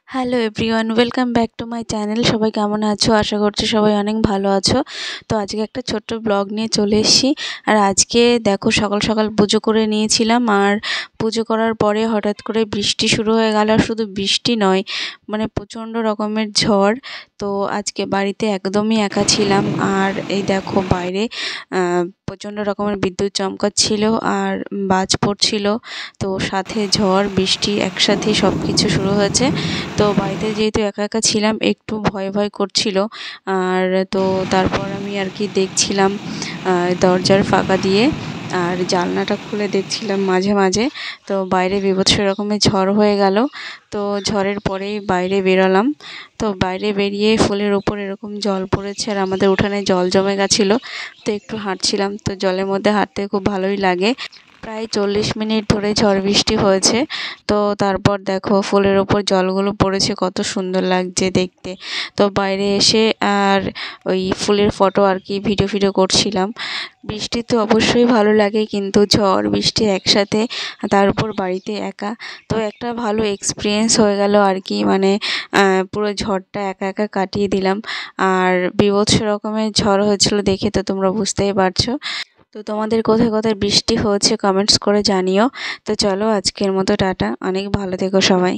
Hello everyone, welcome back to my channel. সবাই কেমন আছো? আশা করছি সবাই অনেক ভালো আছো। তো আজকে একটা ছোট্ট ব্লগ নিয়ে চলে এসেছি। আর আজকে দেখো সকাল সকাল পুজো করে নিয়েছিলাম, আর পুজো করার পরে হঠাৎ করে বৃষ্টি শুরু হয়ে গেল। আর শুধু বৃষ্টি নয়, মানে প্রচণ্ড রকমের ঝড়। তো আজকে বাড়িতে একদমই একা ছিলাম। আর এই দেখো বাইরে প্রচণ্ড রকমের বিদ্যুৎ চমকাচ্ছিল আর বাজ পড়ছিল। তো সাথে ঝড় বৃষ্টি একসাথেই সব কিছু শুরু হয়েছে। তো বাড়িতে যেহেতু একা একা ছিলাম, একটু ভয় ভয় করছিল। আর তো তারপর আমি আর কি দেখছিলাম দরজার ফাঁকা দিয়ে, আর জানলাটা খুলে দেখছিলাম মাঝে মাঝে। তো বাইরে বীভৎস রকমের ঝড় হয়ে গেল। তো ঝড়ের পরেই বাইরে বেরোলাম। তো বাইরে বেরিয়ে ফুলের ওপর এরকম জল পড়েছে, আর আমাদের উঠানে জল জমে গেছিলো। তো একটু হাঁটছিলাম, তো জলের মধ্যে হাঁটতে খুব ভালোই লাগে। প্রায় 40 মিনিট ধরে ঝড় বৃষ্টি হয়েছে। তো তারপর দেখো ফুলের ওপর জলগুলো পড়েছে, কত সুন্দর লাগছে দেখতে। তো বাইরে এসে আর ওই ফুলের ফটো আর কি ভিডিও করছিলাম। বৃষ্টি তো অবশ্যই ভালো লাগে, কিন্তু ঝড় বৃষ্টি একসাথে, তার উপর বাড়িতে একা, তো একটা ভালো এক্সপিরিয়েন্স হয়ে গেল আর কি। মানে পুরো ঝড়টা একা একা কাটিয়ে দিলাম। আর বীভৎস রকমের ঝড় হয়েছিল, দেখে তো তোমরা বুঝতেই পারছো। তো তোমাদের কোথায় কোথায় বৃষ্টি হচ্ছে কমেন্টস করে জানিও। তো চলো আজকের মতো টাটা, অনেক ভালো থেকো সবাই।